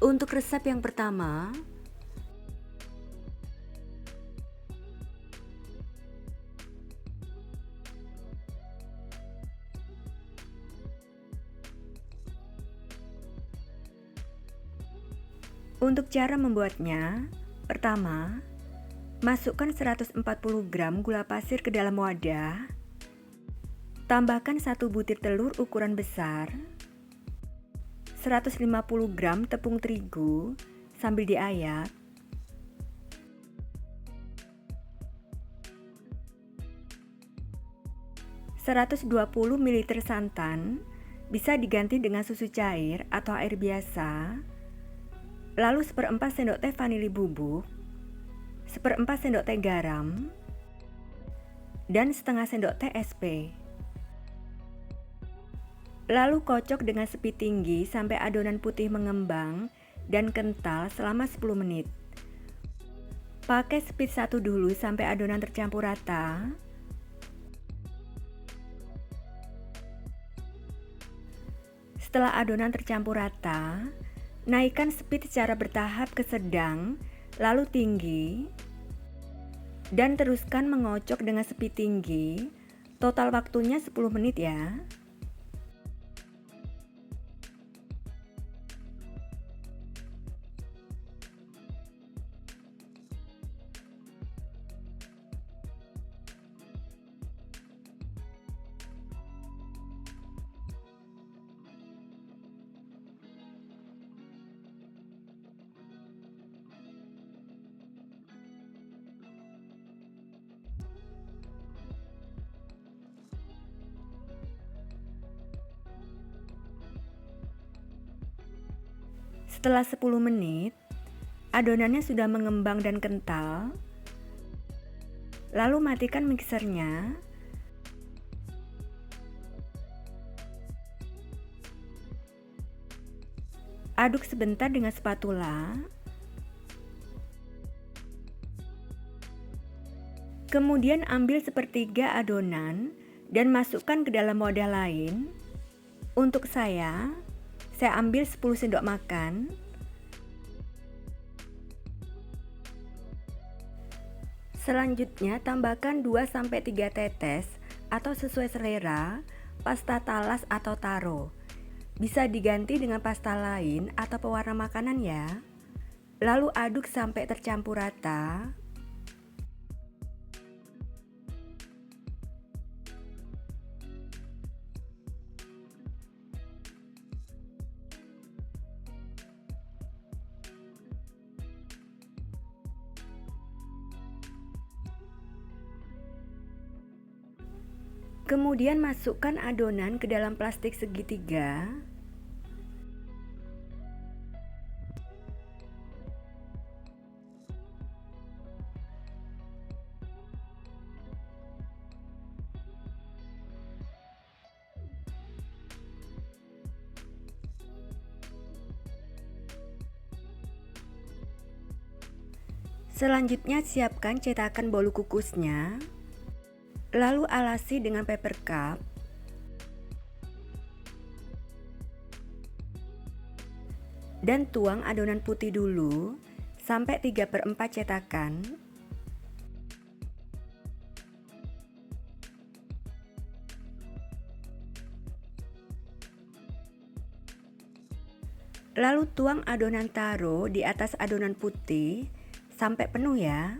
Untuk resep yang pertama, untuk cara membuatnya, pertama, masukkan 140 gram gula pasir ke dalam wadah, tambahkan 1 butir telur ukuran besar, 150 gram tepung terigu sambil diayak, 120 ml santan, bisa diganti dengan susu cair atau air biasa, lalu 1/4 sendok teh vanili bubuk, 1/4 sendok teh garam, dan setengah sendok teh SP. Lalu kocok dengan speed tinggi sampai adonan putih mengembang dan kental selama 10 menit. Pakai speed 1 dulu sampai adonan tercampur rata. Setelah adonan tercampur rata, naikkan speed secara bertahap ke sedang, lalu tinggi, dan teruskan mengocok dengan speed tinggi. Total waktunya 10 menit ya. Setelah 10 menit, adonannya sudah mengembang dan kental. Lalu matikan mixernya. Aduk sebentar dengan spatula. Kemudian ambil sepertiga adonan dan masukkan ke dalam wadah lain. Untuk saya ambil 10 sendok makan. Selanjutnya tambahkan 2-3 tetes atau sesuai selera pasta talas atau taro. Bisa diganti dengan pasta lain atau pewarna makanan ya. Lalu aduk sampai tercampur rata. Kemudian masukkan adonan ke dalam plastik segitiga. Selanjutnya siapkan cetakan bolu kukusnya. Lalu alasi dengan paper cup. Dan tuang adonan putih dulu sampai 3/4 cetakan. Lalu tuang adonan taro di atas adonan putih sampai penuh ya.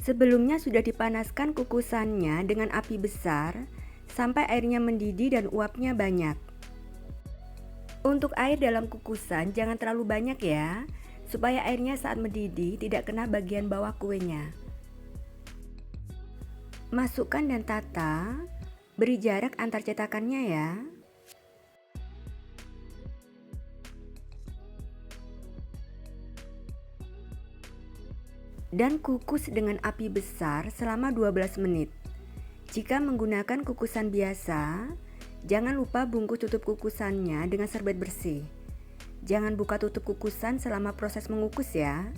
Sebelumnya sudah dipanaskan kukusannya dengan api besar sampai airnya mendidih dan uapnya banyak. Untuk air dalam kukusan jangan terlalu banyak ya, supaya airnya saat mendidih tidak kena bagian bawah kuenya. Masukkan dan tata, beri jarak antar cetakannya ya. Dan kukus dengan api besar selama 12 menit. Jika menggunakan kukusan biasa, jangan lupa bungkus tutup kukusannya dengan serbet bersih. Jangan buka tutup kukusan selama proses mengukus ya.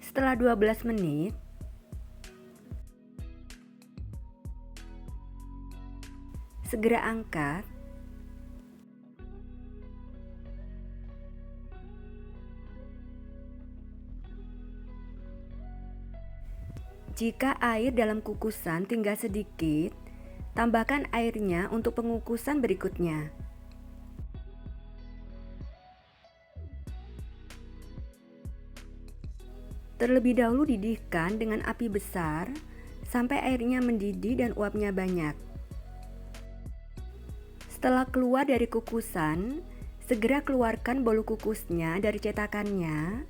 Setelah 12 menit, segera angkat. Jika air dalam kukusan tinggal sedikit, tambahkan airnya untuk pengukusan berikutnya. Terlebih dahulu didihkan dengan api besar sampai airnya mendidih dan uapnya banyak. Setelah keluar dari kukusan, segera keluarkan bolu kukusnya dari cetakannya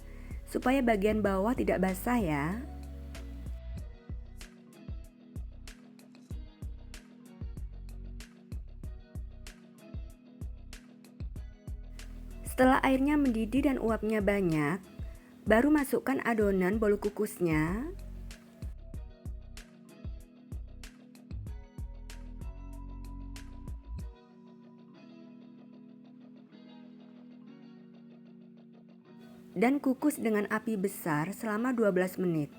supaya bagian bawah tidak basah ya. Setelah airnya mendidih dan uapnya banyak, baru masukkan adonan bolu kukusnya. Dan kukus dengan api besar selama 12 menit.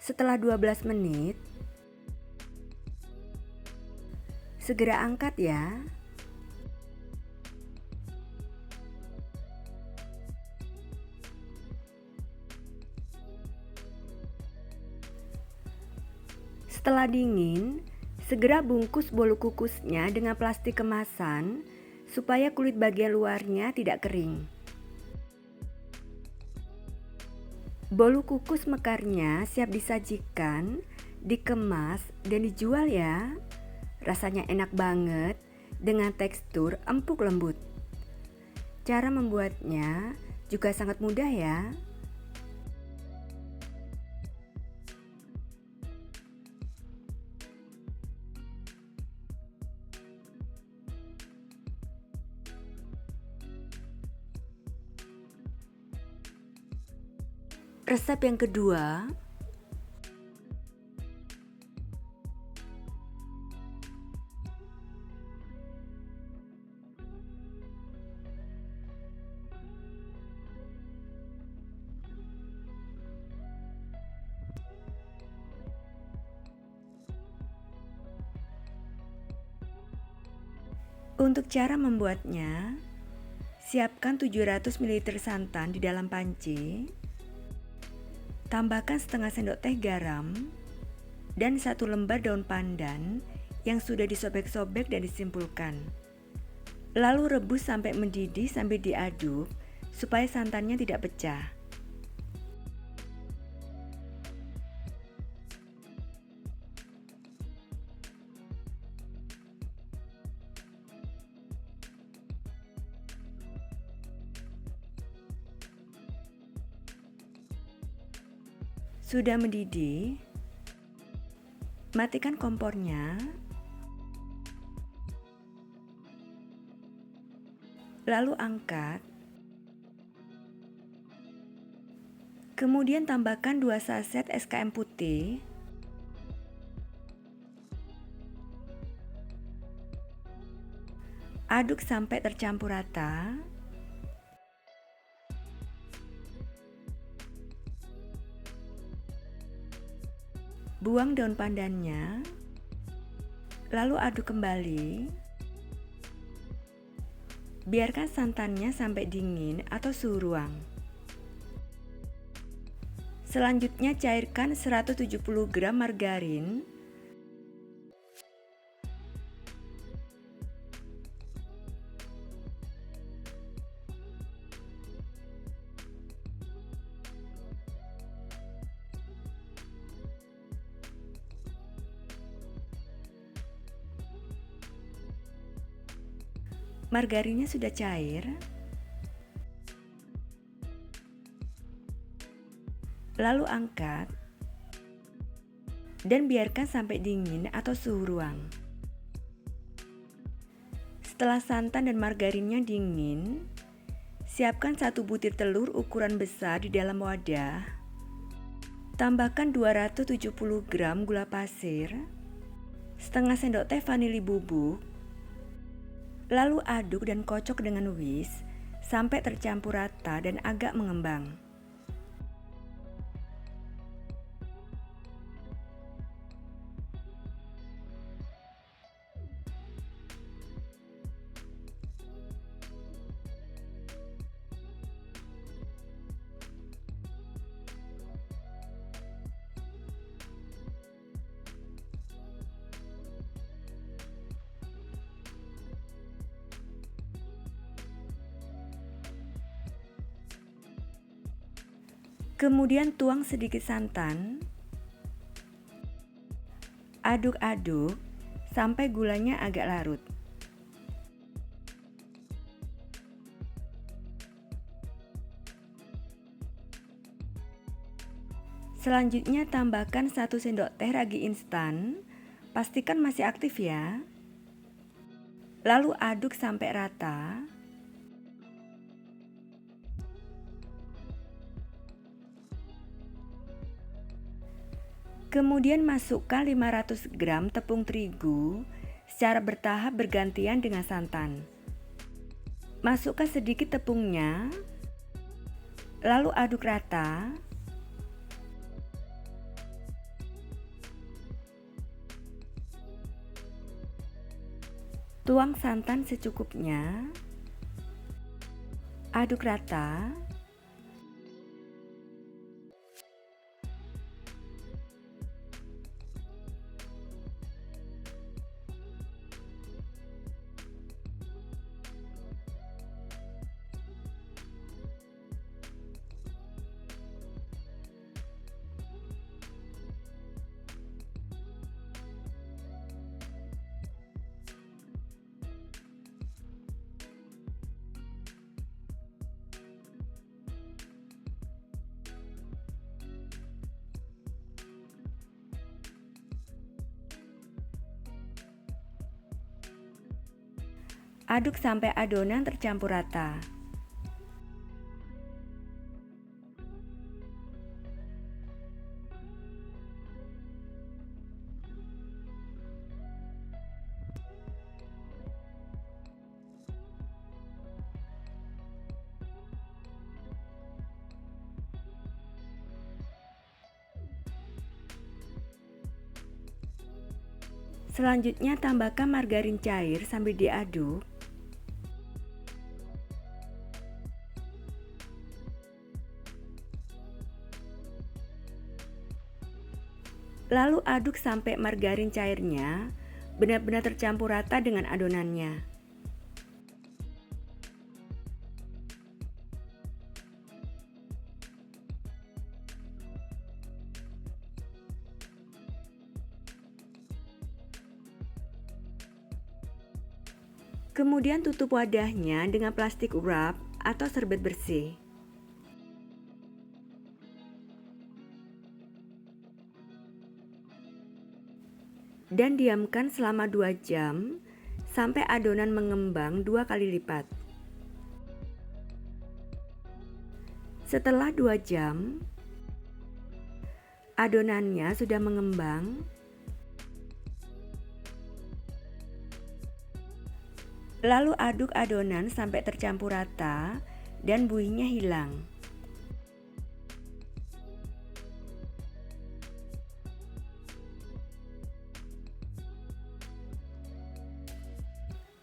Setelah 12 menit, segera angkat ya. Setelah dingin, segera bungkus bolu kukusnya dengan plastik kemasan supaya kulit bagian luarnya tidak kering. Bolu kukus mekarnya siap disajikan, dikemas, dan dijual ya. Rasanya enak banget dengan tekstur empuk lembut. Cara membuatnya juga sangat mudah ya. Resep yang kedua, untuk cara membuatnya, siapkan 700 ml santan di dalam panci. Tambahkan setengah sendok teh garam dan 1 lembar daun pandan yang sudah disobek-sobek dan disimpulkan. Lalu rebus sampai mendidih sambil diaduk supaya santannya tidak pecah. Sudah mendidih, matikan kompornya, lalu angkat. Kemudian tambahkan 2 saset SKM putih, aduk sampai tercampur rata. Buang daun pandannya, lalu aduk kembali. Biarkan santannya sampai dingin atau suhu ruang. Selanjutnya cairkan 170 gram margarin. Margarinnya sudah cair. Lalu angkat dan biarkan sampai dingin atau suhu ruang. Setelah santan dan margarinnya dingin, siapkan 1 butir telur ukuran besar di dalam wadah. Tambahkan 270 gram gula pasir, setengah sendok teh vanili bubuk, lalu aduk dan kocok dengan whisk sampai tercampur rata dan agak mengembang. Kemudian tuang sedikit santan, aduk-aduk sampai gulanya agak larut. Selanjutnya tambahkan 1 sendok teh ragi instan, pastikan masih aktif ya. Lalu aduk sampai rata. Kemudian masukkan 500 gram tepung terigu secara bertahap bergantian dengan santan. Masukkan sedikit tepungnya, lalu aduk rata. Tuang santan secukupnya, aduk rata. Aduk sampai adonan tercampur rata. Selanjutnya tambahkan margarin cair sambil diaduk. Lalu aduk sampai margarin cairnya benar-benar tercampur rata dengan adonannya. Kemudian tutup wadahnya dengan plastik wrap atau serbet bersih. Dan diamkan selama 2 jam sampai adonan mengembang 2 kali lipat. Setelah 2 jam, adonannya sudah mengembang. Lalu aduk adonan sampai tercampur rata dan buihnya hilang.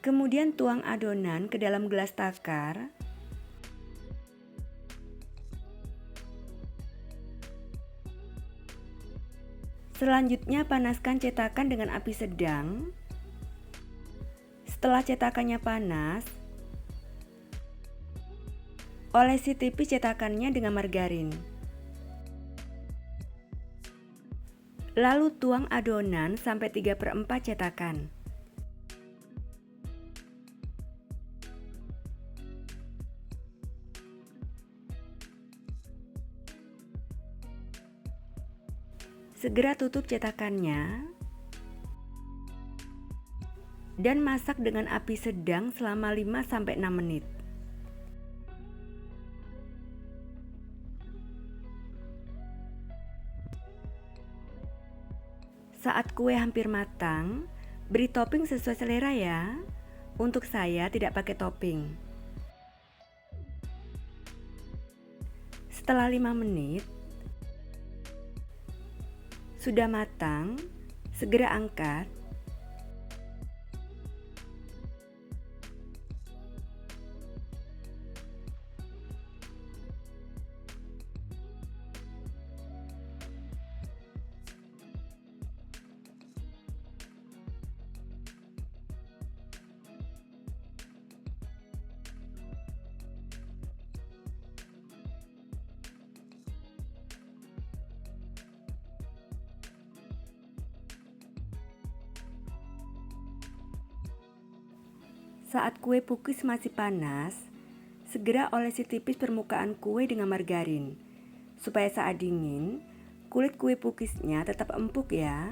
Kemudian tuang adonan ke dalam gelas takar. Selanjutnya panaskan cetakan dengan api sedang. Setelah cetakannya panas, olesi tipis cetakannya dengan margarin. Lalu tuang adonan sampai 3/4 cetakan. Segera tutup cetakannya dan masak dengan api sedang selama 5-6 menit. Saat kue hampir matang, beri topping sesuai selera ya. Untuk saya tidak pakai topping. Setelah 5 menit, sudah matang, segera angkat. Saat kue pukis masih panas, segera olesi tipis permukaan kue dengan margarin, supaya saat dingin, kulit kue pukisnya tetap empuk ya.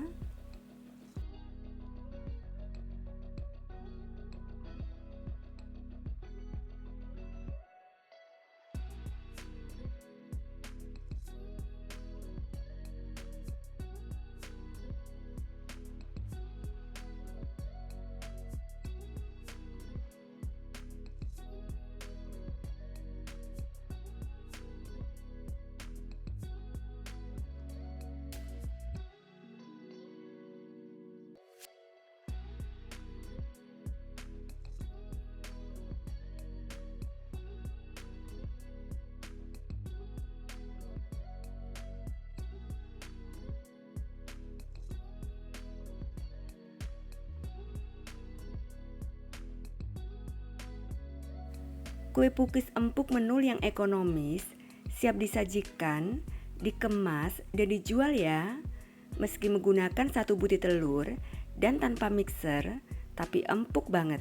Kue pukis empuk menul yang ekonomis, siap disajikan, dikemas, dan dijual ya. Meski menggunakan 1 butir telur dan tanpa mixer, tapi empuk banget.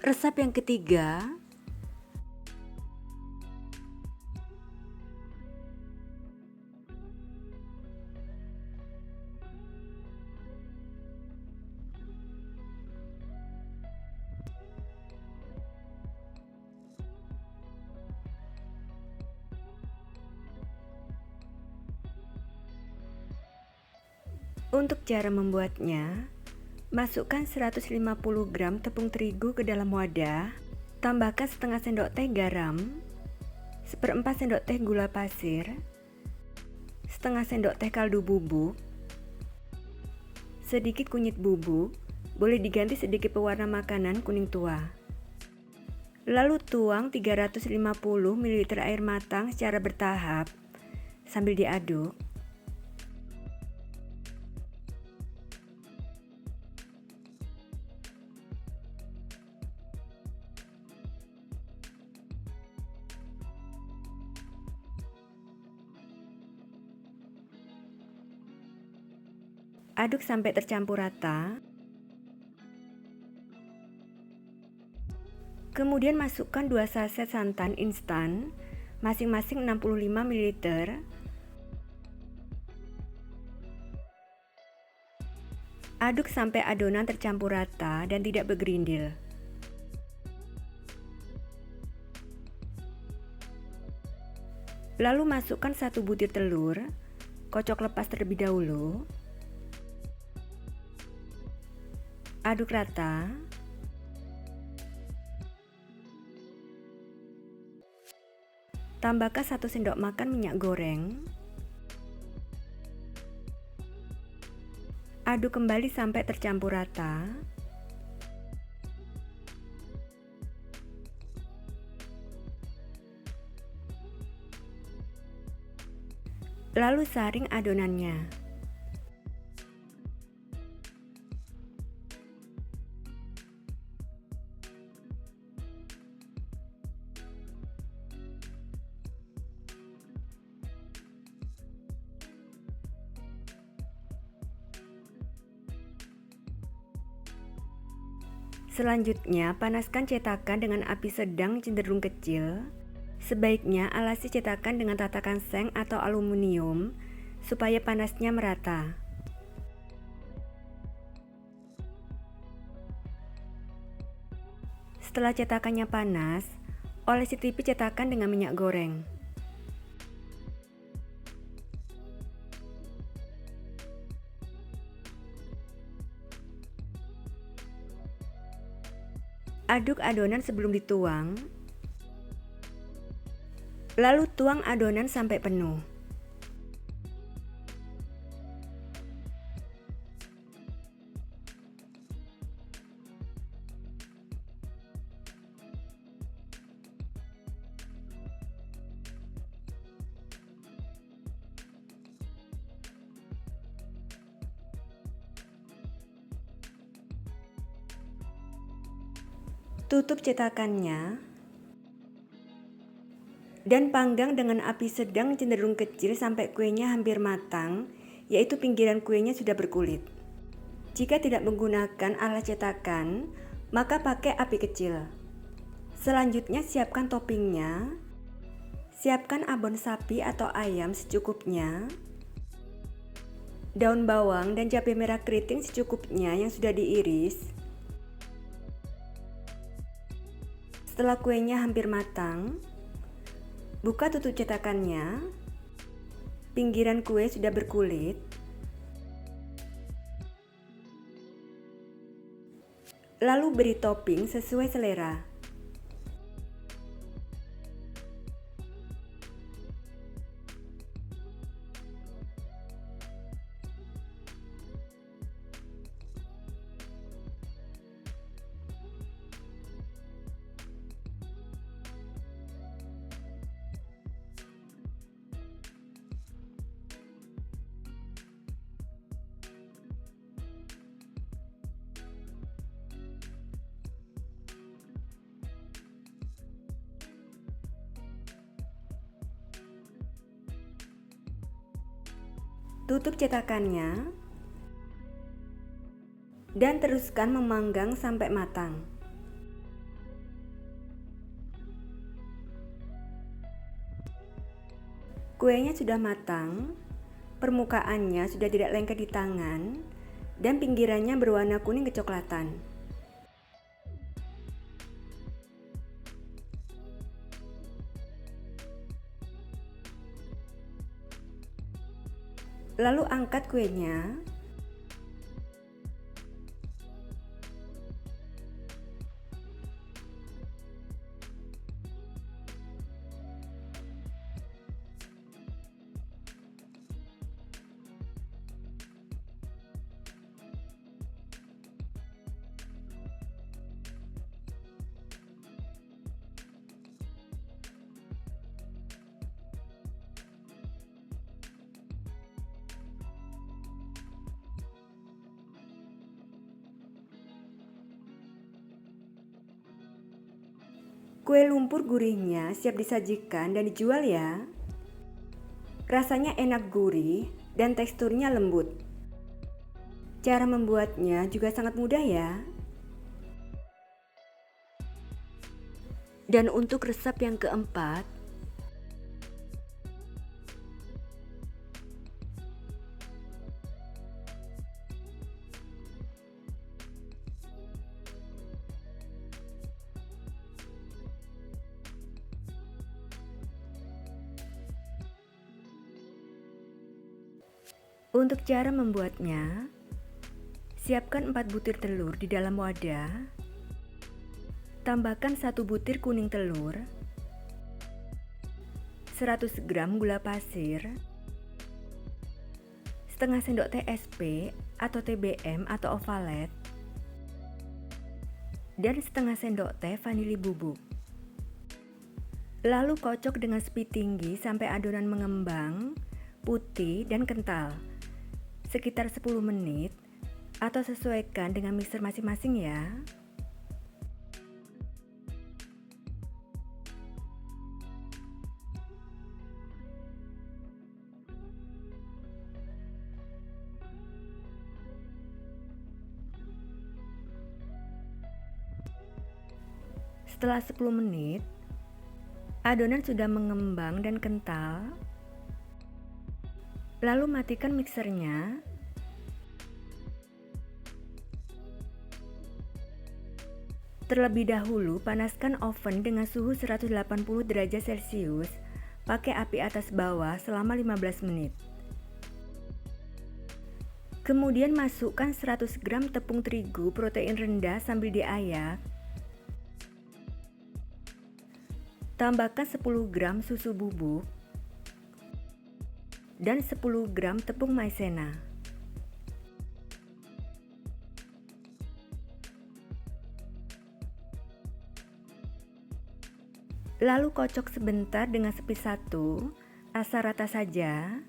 Resep yang ketiga, untuk cara membuatnya, masukkan 150 gram tepung terigu ke dalam wadah, tambahkan setengah sendok teh garam, 1/4 sendok teh gula pasir, setengah sendok teh kaldu bubuk, sedikit kunyit bubuk, boleh diganti sedikit pewarna makanan kuning tua. Lalu tuang 350 ml air matang secara bertahap sambil diaduk. Aduk sampai tercampur rata. Kemudian masukkan 2 saset santan instan, masing-masing 65 ml. Aduk sampai adonan tercampur rata dan tidak bergerindil. Lalu masukkan 1 butir telur, kocok lepas terlebih dahulu. Aduk rata. Tambahkan 1 sendok makan minyak goreng. Aduk kembali sampai tercampur rata. Lalu saring adonannya. Selanjutnya, panaskan cetakan dengan api sedang cenderung kecil Sebaiknya alasi cetakan dengan tatakan seng atau aluminium supaya panasnya merata. Setelah cetakannya panas, olesi tipis cetakan dengan minyak goreng. Aduk adonan sebelum dituang, lalu tuang adonan sampai penuh. Tutup cetakannya dan panggang dengan api sedang cenderung kecil sampai kuenya hampir matang, yaitu pinggiran kuenya sudah berkulit. Jika tidak menggunakan alat cetakan, maka pakai api kecil. Selanjutnya siapkan toppingnya. Siapkan abon sapi atau ayam secukupnya, daun bawang dan cabai merah keriting secukupnya yang sudah diiris. Setelah kuenya hampir matang, buka tutup cetakannya. Pinggiran kue sudah berkulit. Lalu beri topping sesuai selera. Tutup cetakannya dan teruskan memanggang sampai matang. Kuenya sudah matang, permukaannya sudah tidak lengket di tangan, dan pinggirannya berwarna kuning kecoklatan. Lalu angkat kuenya. Kue lumpur gurihnya siap disajikan dan dijual ya. Rasanya enak gurih dan teksturnya lembut. Cara membuatnya juga sangat mudah ya. Dan untuk resep yang keempat, untuk cara membuatnya, siapkan 4 butir telur di dalam wadah. Tambahkan 1 butir kuning telur, 100 gram gula pasir, setengah sendok teh SP atau TBM atau ovalet, dan setengah sendok teh vanili bubuk. Lalu kocok dengan speed tinggi sampai adonan mengembang, putih dan kental. Sekitar 10 menit atau sesuaikan dengan mixer masing-masing ya. Setelah 10 menit, Adonan sudah mengembang dan kental. Lalu matikan mixernya. Terlebih dahulu, panaskan oven dengan suhu 180 derajat Celcius. Pakai api atas bawah selama 15 menit. Kemudian masukkan 100 gram tepung terigu protein rendah sambil diayak. Tambahkan 10 gram susu bubuk dan 10 gram tepung maizena. Lalu kocok sebentar dengan spis 1, asal rata saja.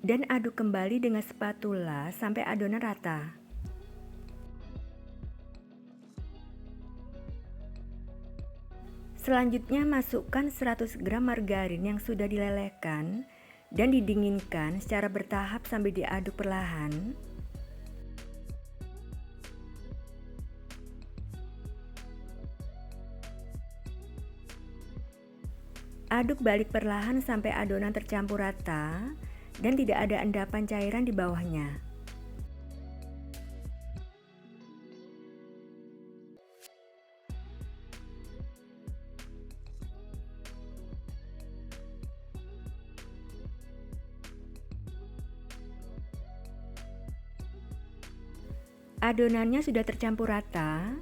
Dan aduk kembali dengan spatula sampai adonan rata. Selanjutnya masukkan 100 gram margarin yang sudah dilelehkan dan didinginkan secara bertahap sambil diaduk perlahan. Aduk balik perlahan sampai adonan tercampur rata dan tidak ada endapan cairan di bawahnya. Adonannya sudah tercampur rata.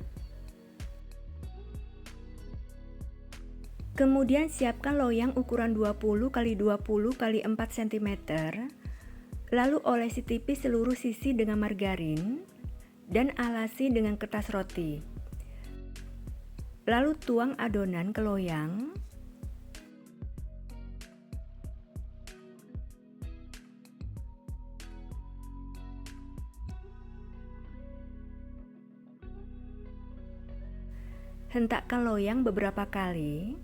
Kemudian siapkan loyang ukuran 20 x 20 x 4 cm. Lalu olesi tipis seluruh sisi dengan margarin dan alasi dengan kertas roti. Lalu tuang adonan ke loyang. Hentakkan loyang beberapa kali.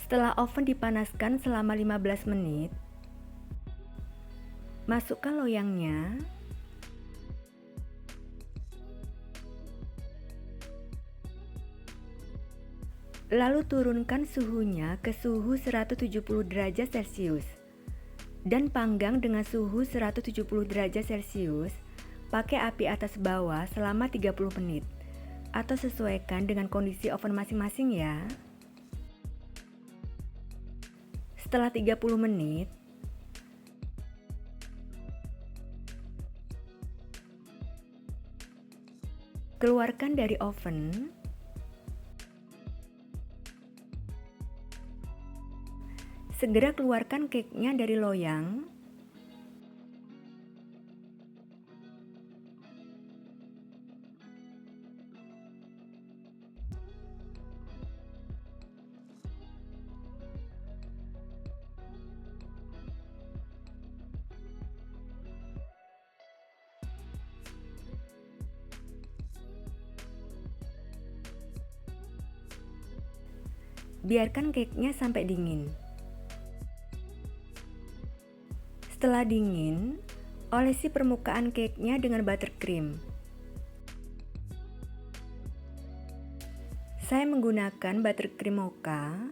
Setelah oven dipanaskan selama 15 menit, masukkan loyangnya. Lalu turunkan suhunya ke suhu 170 derajat Celcius dan panggang dengan suhu 170 derajat Celcius. Pakai api atas bawah selama 30 menit atau sesuaikan dengan kondisi oven masing-masing ya. Setelah 30 menit, keluarkan dari oven. Segera keluarkan cake-nya dari loyang. Biarkan cake-nya sampai dingin. Setelah dingin, olesi permukaan cake-nya dengan buttercream. Saya menggunakan buttercream mocha.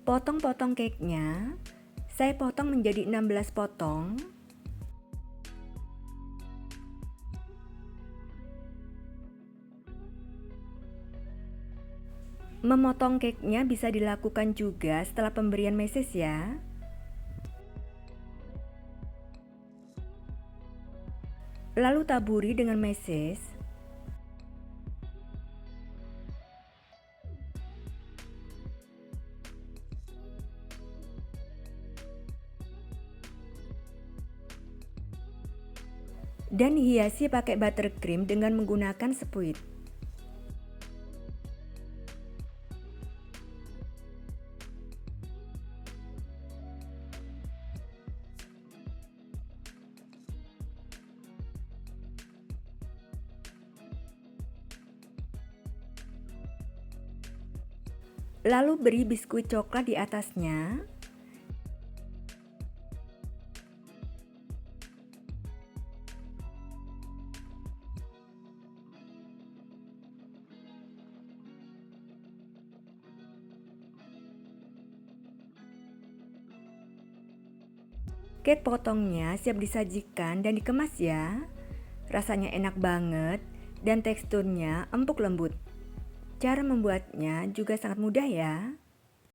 Potong-potong cake-nya, saya potong menjadi 16 potong. Memotong cake-nya bisa dilakukan juga setelah pemberian meses ya. Lalu taburi dengan meses. dan hiasi pakai buttercream dengan menggunakan sepuit. Lalu beri biskuit coklat di atasnya. Cake potongnya siap disajikan dan dikemas ya. Rasanya enak banget dan teksturnya empuk lembut. Cara membuatnya juga sangat mudah ya.